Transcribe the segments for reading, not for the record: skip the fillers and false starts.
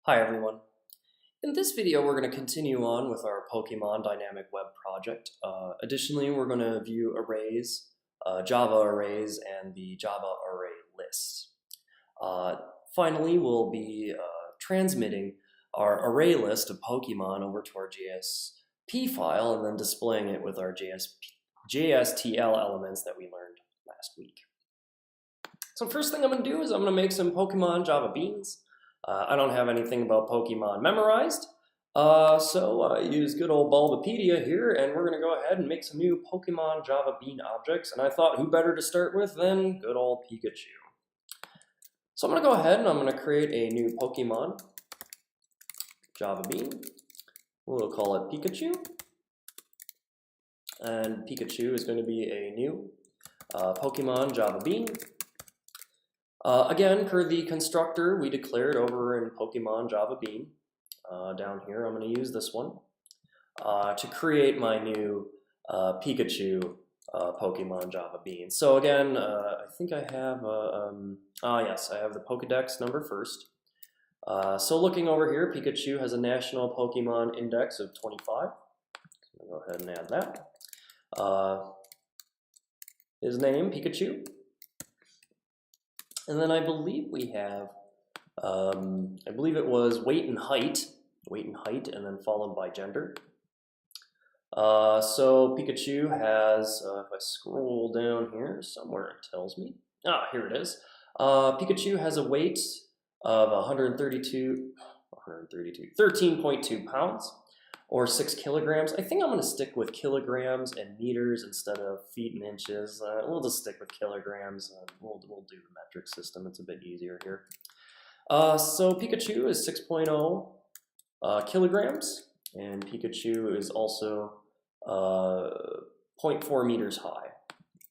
Hi everyone. In this video we're going to continue on with our Pokemon Dynamic Web project. Additionally, we're going to view arrays, Java arrays, and the Java Array list. Finally, we'll be transmitting our array list of Pokemon over to our JSP file and then displaying it with our JSTL elements that we learned last week. So first thing I'm going to do is I'm going to make some Pokemon Java beans. I don't have anything about Pokemon memorized, so I use good old Bulbapedia here, and we're going to go ahead and make some new Pokemon Java bean objects, and I thought who better to start with than good old Pikachu. So I'm going to go ahead and I'm going to create a new Pokemon Java bean. We'll call it Pikachu, and Pikachu is going to be a new Pokemon Java bean. Again, per the constructor we declared over in Pokemon Java Bean, down here, I'm going to use this one to create my new Pikachu Pokemon Java Bean. So again, I think I have, yes, I have the Pokedex number first. So looking over here, Pikachu has a national Pokemon index of 25. So I'm going to go ahead and add that. His name, Pikachu. And then I believe we have, I believe it was weight and height, and then followed by gender. So Pikachu has, if I scroll down here, somewhere it tells me, here it is. Pikachu has a weight of 13.2 pounds, or 6 kilograms. I think I'm going to stick with kilograms and meters instead of feet and inches. We'll just stick with kilograms. We'll do the metric system. It's a bit easier here. So Pikachu is 6.0 kilograms, and Pikachu is also 0.4 meters high.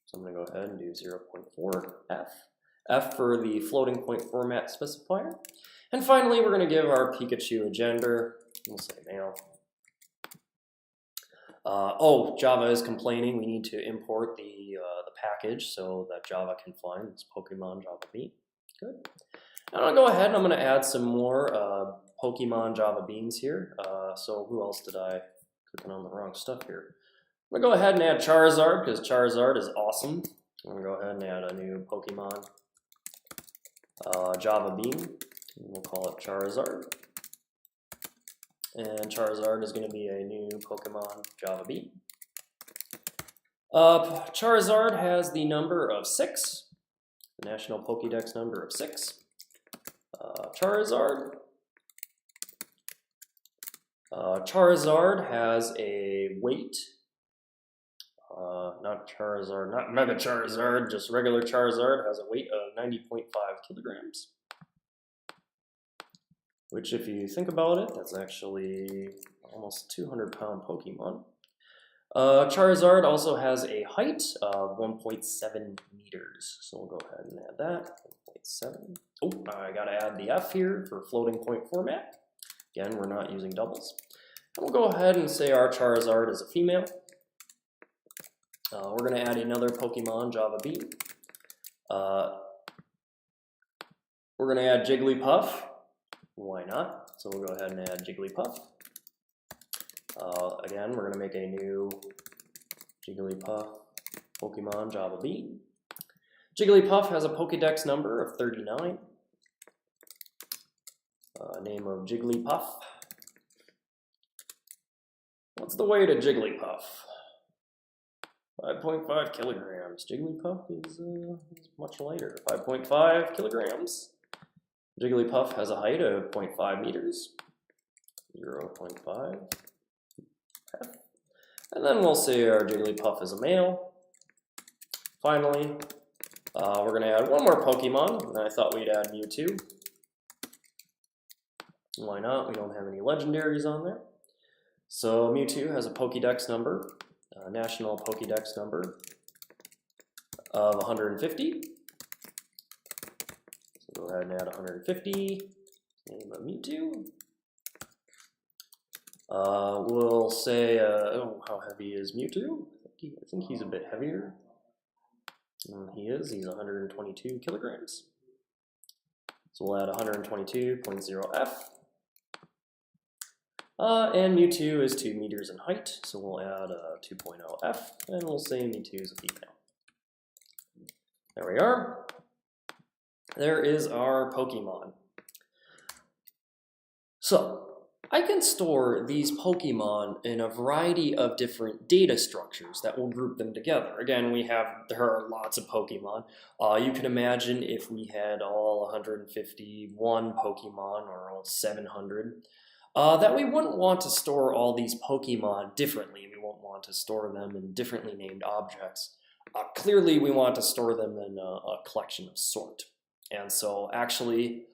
So I'm going to go ahead and do 0.4 F. F for the floating point format specifier. And finally, we're going to give our Pikachu a gender. We'll say male. Java is complaining. We need to import the package so that Java can find this Pokemon Java Bean. Good. And I'll go ahead and I'm going to add some more Pokemon Java Beans here. So who else did I clicking on the wrong stuff here? I'm going to go ahead and add Charizard because Charizard is awesome. I'm going to go ahead and add a new Pokemon Java Bean. We'll call it Charizard. And Charizard is going to be a new Pokemon Java Bean. Charizard has the number of 6, the national Pokédex number of 6. Charizard has a weight, not Charizard, not Mega Charizard, just regular Charizard has a weight of 90.5 kilograms. Which, if you think about it, that's actually almost 200-pound Pokemon. Charizard also has a height of 1.7 meters. So we'll go ahead and add that, 1.7. Oh, I gotta add the F here for floating point format. Again, we're not using doubles. And we'll go ahead and say our Charizard is a female. We're gonna add another Pokemon Java Bean. We're gonna add Jigglypuff. Why not? So we'll go ahead and add Jigglypuff. Again, we're going to make a new Jigglypuff Pokemon Java Bean. Jigglypuff has a Pokédex number of 39. Name of Jigglypuff. What's the weight of Jigglypuff? 5.5 kilograms. Jigglypuff is much lighter. 5.5 kilograms. Jigglypuff has a height of 0.5 meters, 0.5 F. And then we'll say our Jigglypuff is a male. Finally, we're going to add one more Pokemon, and I thought we'd add Mewtwo. Why not? We don't have any legendaries on there. So Mewtwo has a Pokédex number, a national Pokédex number of 150. Go ahead and add 150, name of Mewtwo. We'll say, how heavy is Mewtwo? I think he's a bit heavier. He is, he's 122 kilograms. So we'll add 122.0F. And mu2 is 2 meters in height, so we'll add 2.0f, and we'll say mu2 is a female. There we are. There is our Pokemon. So, I can store these Pokemon in a variety of different data structures that will group them together. Again, there are lots of Pokemon. You can imagine if we had all 151 Pokemon, or all 700, that we wouldn't want to store all these Pokemon differently. We won't want to store them in differently named objects. Clearly, we want to store them in a collection of sort. And so actually,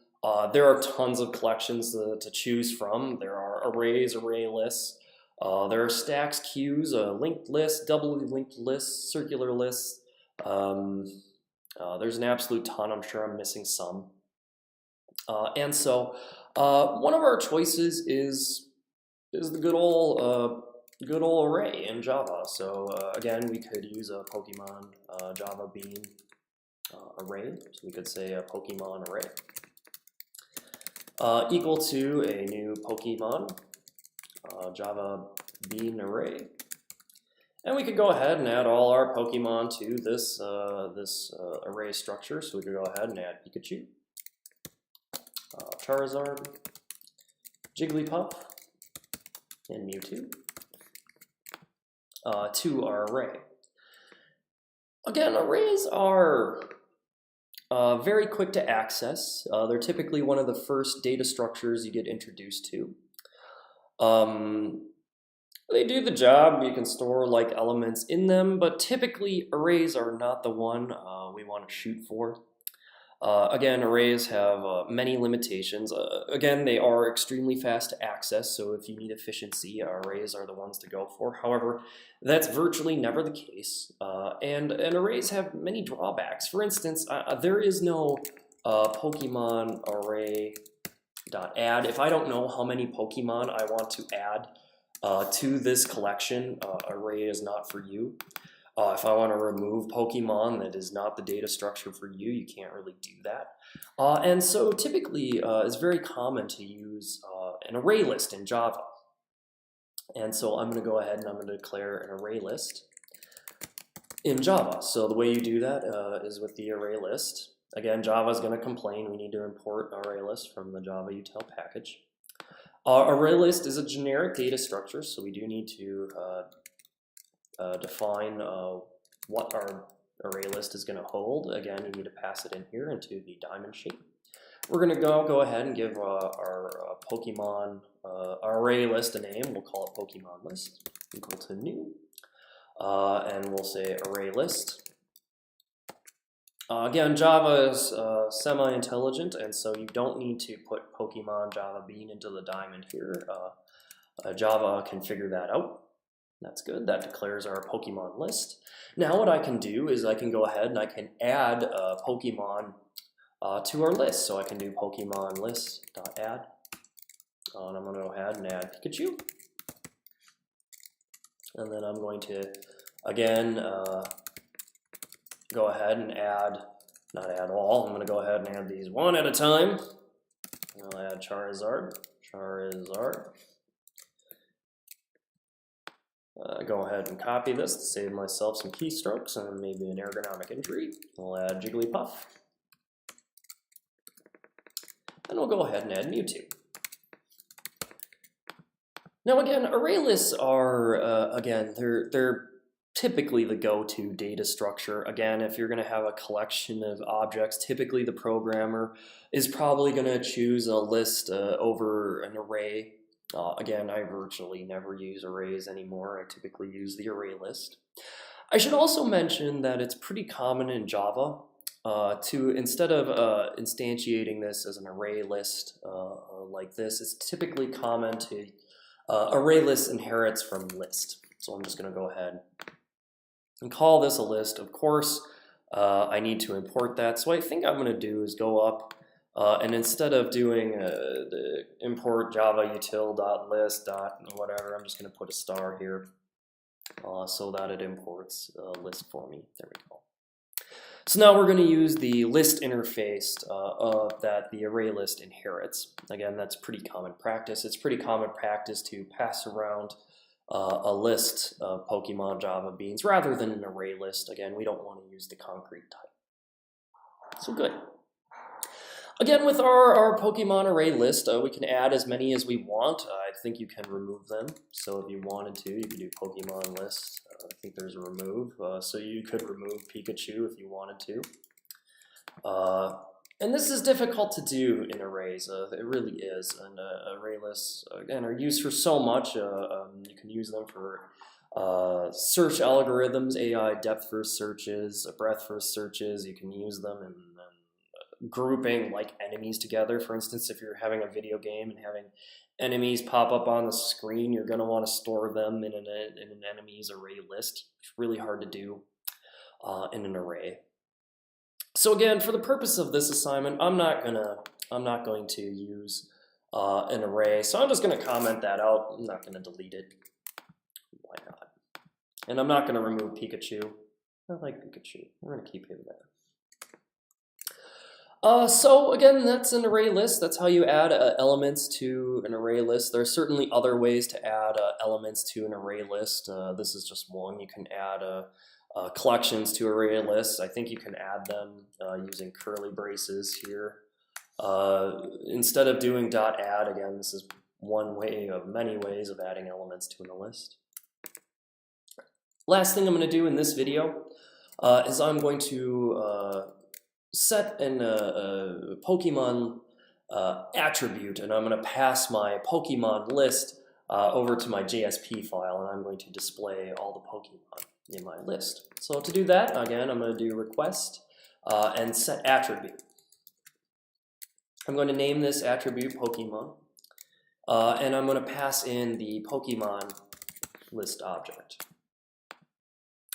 there are tons of collections to choose from. There are arrays, array lists. There are stacks, queues, linked lists, doubly linked lists, circular lists. There's an absolute ton. I'm sure I'm missing some. And so one of our choices is the good old array in Java. So again, we could use a Pokemon Java Bean array. So we could say a Pokemon array equal to a new Pokemon Java Bean array. And we could go ahead and add all our Pokemon to this array structure. So we could go ahead and add Pikachu, Charizard, Jigglypuff, and Mewtwo to our array. Again, arrays are very quick to access. They're typically one of the first data structures you get introduced to. They do the job. You can store like elements in them, but typically arrays are not the one we want to shoot for. Again, arrays have many limitations. Again, they are extremely fast to access, so if you need efficiency, arrays are the ones to go for. However, that's virtually never the case, and arrays have many drawbacks. For instance, there is no Pokemon array.add. If I don't know how many Pokemon I want to add to this collection, array is not for you. If I want to remove Pokemon that is not the data structure for you, you can't really do that. And so typically, it's very common to use an array list in Java. And so I'm going to go ahead and I'm going to declare an array list in Java. So the way you do that is with the array list. Again, Java is going to complain. We need to import array list from the Java util package. Array list is a generic data structure, so we do need to define what our array list is going to hold. Again, you need to pass it in here into the diamond shape. We're going to go ahead and give our Pokemon array list a name. We'll call it Pokemon list equal to new, and we'll say array list. Again, Java is semi-intelligent, and so you don't need to put Pokemon Java Bean into the diamond here. Java can figure that out. That's good. That declares our Pokemon list. Now what I can do is I can go ahead and I can add Pokemon to our list. So I can do Pokemon list.add. And I'm going to go ahead and add Pikachu. And then I'm going to, again, go ahead and not add all. I'm going to go ahead and add these one at a time. I'll add Charizard. Go ahead and copy this to save myself some keystrokes and maybe an ergonomic injury. We'll add Jigglypuff. And we'll go ahead and add Mewtwo. Now again, array lists are, again, they're typically the go-to data structure. Again, if you're going to have a collection of objects, typically the programmer is probably going to choose a list over an array. Again, I virtually never use arrays anymore. I typically use the array list. I should also mention that it's pretty common in Java to, instead of instantiating this as an array list like this, it's typically common to array list inherits from list. So I'm just going to go ahead and call this a list. Of course, I need to import that. So what I think I'm going to do is go up and instead of doing the import java util.list whatever, I'm just going to put a star here so that it imports a list for me. There we go. So now we're going to use the list interface that the ArrayList inherits. Again, that's pretty common practice. It's pretty common practice to pass around a list of Pokemon Java beans rather than an array list. Again, we don't want to use the concrete type. So good. Again, with our Pokemon array list, we can add as many as we want. I think you can remove them. So if you wanted to, you could do Pokemon list. I think there's a remove. So you could remove Pikachu if you wanted to. And this is difficult to do in arrays. It really is. And array lists, again, are used for so much. You can use them for search algorithms, AI depth-first searches, breadth-first searches. You can use them in grouping like enemies together. For instance, if you're having a video game and having enemies pop up on the screen, you're going to want to store them in an enemy's array list. It's really hard to do in an array. So again, for the purpose of this assignment, I'm not going to use an array. So I'm just going to comment that out. I'm not going to delete it. Why not? And I'm not going to remove Pikachu. I like Pikachu. We're going to keep him there. So again, that's an array list. That's how you add elements to an array list. There are certainly other ways to add elements to an array list. This is just one. You can add collections to array lists. I think you can add them using curly braces here. Instead of doing .add, again, this is one way of many ways of adding elements to a list. Last thing I'm going to do in this video is I'm going to set a Pokemon attribute, and I'm going to pass my Pokemon list over to my JSP file, and I'm going to display all the Pokemon in my list. So to do that, again, I'm going to do request and set attribute. I'm going to name this attribute Pokemon, and I'm going to pass in the Pokemon list object.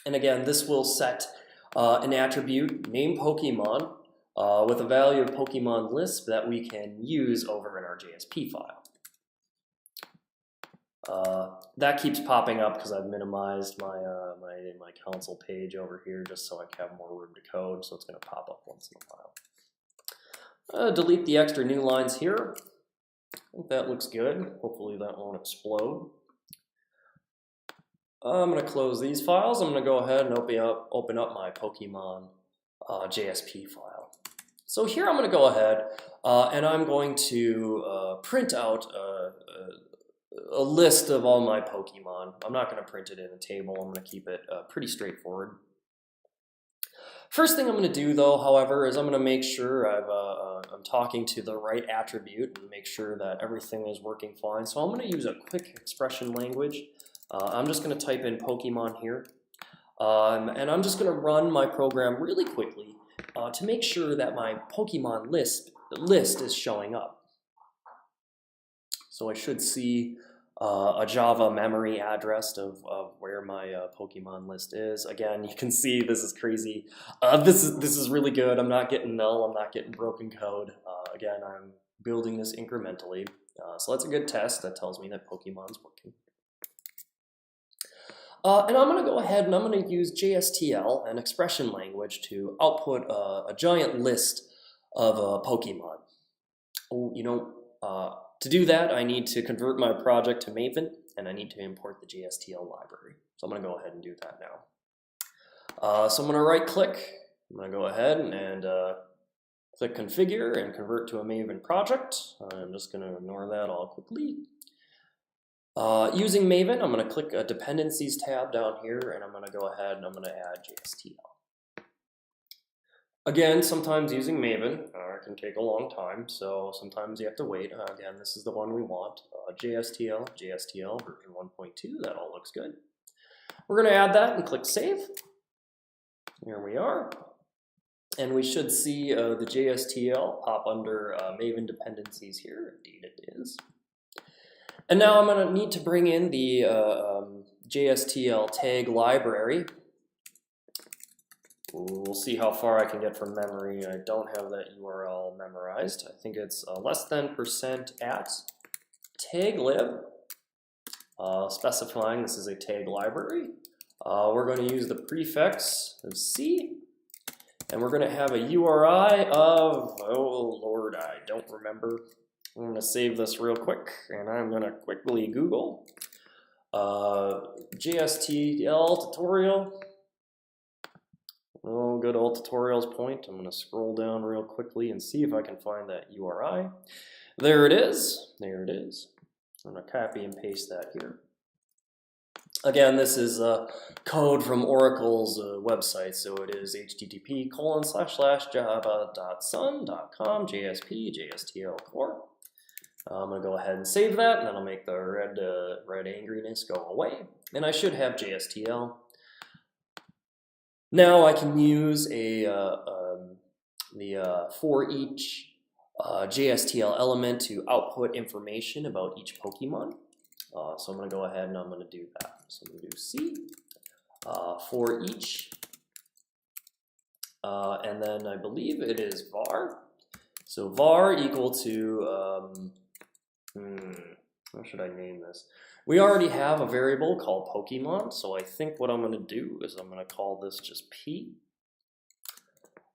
And again, this will set an attribute named Pokemon with a value of Pokemon list that we can use over in our JSP file. That keeps popping up because I've minimized my my console page over here just so I can have more room to code, so it's going to pop up once in a while. Delete the extra new lines here. I think that looks good. Hopefully that won't explode. I'm going to close these files. I'm going to go ahead and open up my Pokemon JSP file. So here I'm going to go ahead and I'm going to print out a list of all my Pokemon. I'm not going to print it in a table. I'm going to keep it pretty straightforward. First thing I'm going to do, though, however, is I'm going to make sure I'm talking to the right attribute and make sure that everything is working fine. So I'm going to use a quick expression language. I'm just going to type in Pokemon here, and I'm just going to run my program really quickly to make sure that my Pokemon list is showing up. So I should see a Java memory address of where my Pokemon list is. Again, you can see this is crazy. This is really good. I'm not getting null. I'm not getting broken code. Again, I'm building this incrementally. So that's a good test. That tells me that Pokemon's working. And I'm going to go ahead and I'm going to use JSTL, an expression language, to output a giant list of Pokemon. To do that, I need to convert my project to Maven, and I need to import the JSTL library. So I'm going to go ahead and do that now. So I'm going to right-click. I'm going to go ahead and click Configure and convert to a Maven project. I'm just going to ignore that all quickly. Using Maven, I'm going to click a Dependencies tab down here, and I'm going to go ahead and I'm going to add JSTL. Again, sometimes using Maven can take a long time, so sometimes you have to wait. Again, this is the one we want. JSTL version 1.2, that all looks good. We're going to add that and click Save. Here we are. And we should see the JSTL pop under Maven dependencies here. Indeed it is. And now I'm going to need to bring in the JSTL tag library. We'll see how far I can get from memory. I don't have that URL memorized. I think it's less than %@ taglib, specifying this is a tag library. We're going to use the prefix of C, And we're going to have a URI of, oh Lord, I don't remember. I'm going to save this real quick, and I'm going to quickly Google JSTL tutorial. Oh, good old tutorials point. I'm going to scroll down real quickly and see if I can find that URI. There it is. There it is. I'm going to copy and paste that here. Again, this is code from Oracle's website, so it is http://java.sun.com JSP JSTL core. I'm going to go ahead and save that, and then I'll make the red angriness go away. And I should have JSTL. Now I can use the for each JSTL element to output information about each Pokemon. So I'm going to go ahead and I'm going to do that. So I'm going to do C for each, and then I believe it is var. So var equal to, how should I name this? We already have a variable called Pokemon, so I think what I'm going to do is I'm going to call this just P.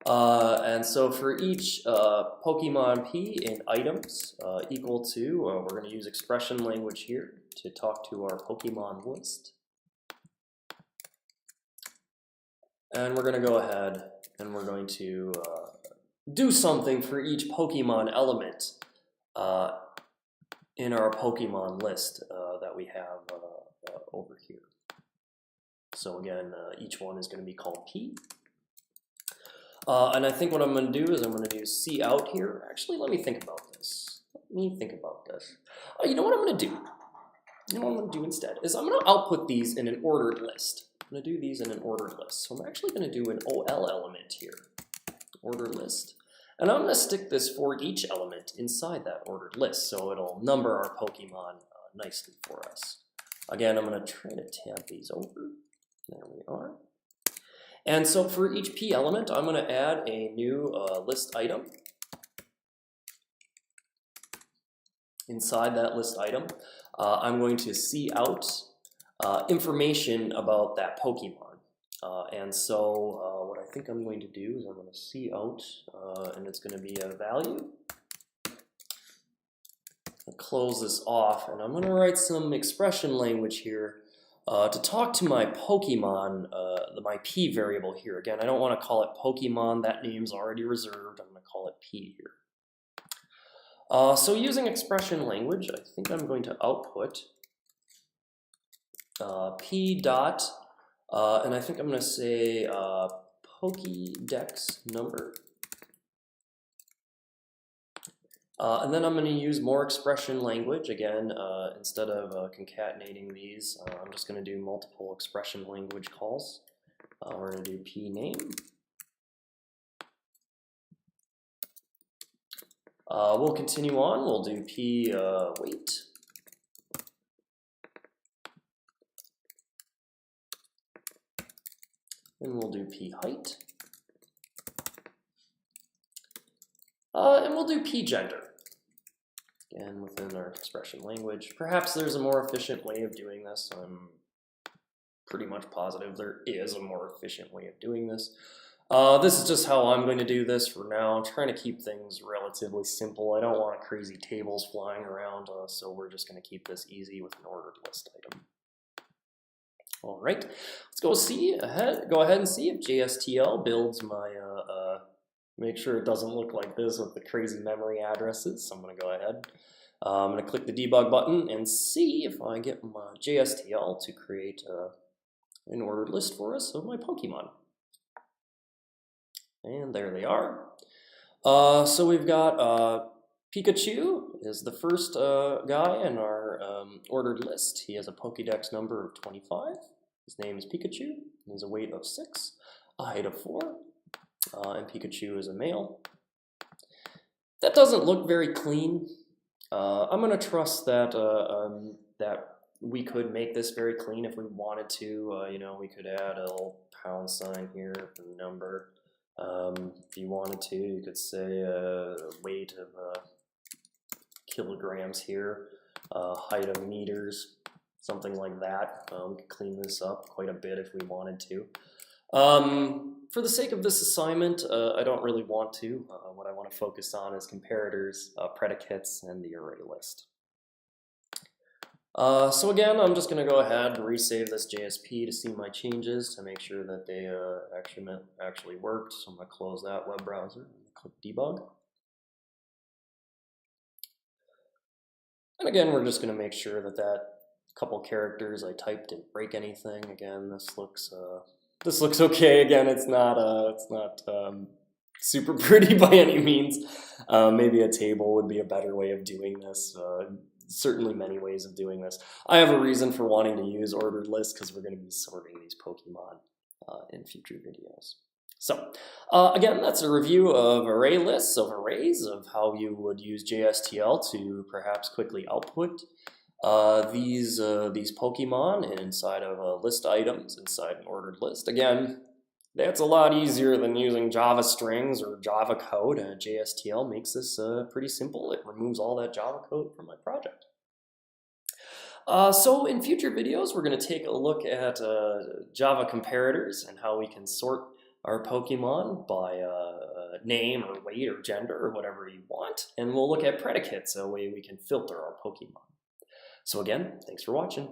And so for each Pokemon P in items equal to, we're going to use expression language here to talk to our Pokemon list. And we're going to go ahead and we're going to do something for each Pokemon element in our Pokemon list that we have over here. So again, each one is going to be called P. And I think what I'm going to do is I'm going to do C out here. Actually, let me think about this. You know what I'm going to do? You know what I'm going to do instead is I'm going to output these in an ordered list. I'm going to do these in an ordered list. So I'm actually going to do an OL element here, ordered list. And I'm going to stick this for each element inside that ordered list, so it'll number our Pokemon nicely for us. Again, I'm going to try to tab these over. There we are. And so for each P element, I'm going to add a new list item. Inside that list item, I'm going to see out information about that Pokemon. And so what I think I'm going to do is I'm going to see out, and it's going to be a value. I'll close this off, and I'm going to write some expression language here to talk to my Pokemon, my P variable here. Again, I don't want to call it Pokemon. That name's already reserved. I'm going to call it P here. So using expression language, I think I'm going to output P dot, and I think I'm going to say Pokédex number. And then I'm going to use more expression language. Again, instead of concatenating these, I'm just going to do multiple expression language calls. We're going to do P name. We'll continue on. We'll do P weight. And we'll do P height. And we'll do P gender. Again, within our expression language. Perhaps there's a more efficient way of doing this. I'm pretty much positive there is a more efficient way of doing this. This is just how I'm going to do this for now. I'm trying to keep things relatively simple. I don't want crazy tables flying around, so we're just going to keep this easy with an ordered list item. All right, let's go ahead and see if JSTL builds my, make sure it doesn't look like this with the crazy memory addresses. So I'm going to go ahead. I'm going to click the debug button and see if I get my JSTL to create an ordered list for us of my Pokemon. And there they are. So we've got Pikachu is the first guy in our ordered list. He has a Pokédex number of 25. His name is Pikachu. He has a weight of 6, a height of 4, and Pikachu is a male. That doesn't look very clean. I'm going to trust that that we could make this very clean if we wanted to. You know, we could add a little pound sign here for the number. If you wanted to, you could say weight of kilograms here, height of meters, something like that. We could clean this up quite a bit if we wanted to. For the sake of this assignment, I don't really want to. What I want to focus on is comparators, predicates, and the array list. So again, I'm just going to go ahead and resave this JSP to see my changes to make sure that they actually worked. So I'm going to close that web browser and click debug. And again, we're just going to make sure that that couple characters I typed didn't break anything. Again, this looks okay. Again, it's not super pretty by any means. Maybe a table would be a better way of doing this. Certainly many ways of doing this. I have a reason for wanting to use ordered lists because we're going to be sorting these Pokemon in future videos. So again, that's a review of array lists, of arrays, of how you would use JSTL to perhaps quickly output these Pokemon inside of a list items, inside an ordered list. Again, that's a lot easier than using Java strings or Java code. JSTL makes this pretty simple. It removes all that Java code from my project. So in future videos, we're going to take a look at Java comparators and how we can sort our Pokemon by name or weight or gender or whatever you want. And we'll look at predicates, a way we can filter our Pokemon. So again, thanks for watching.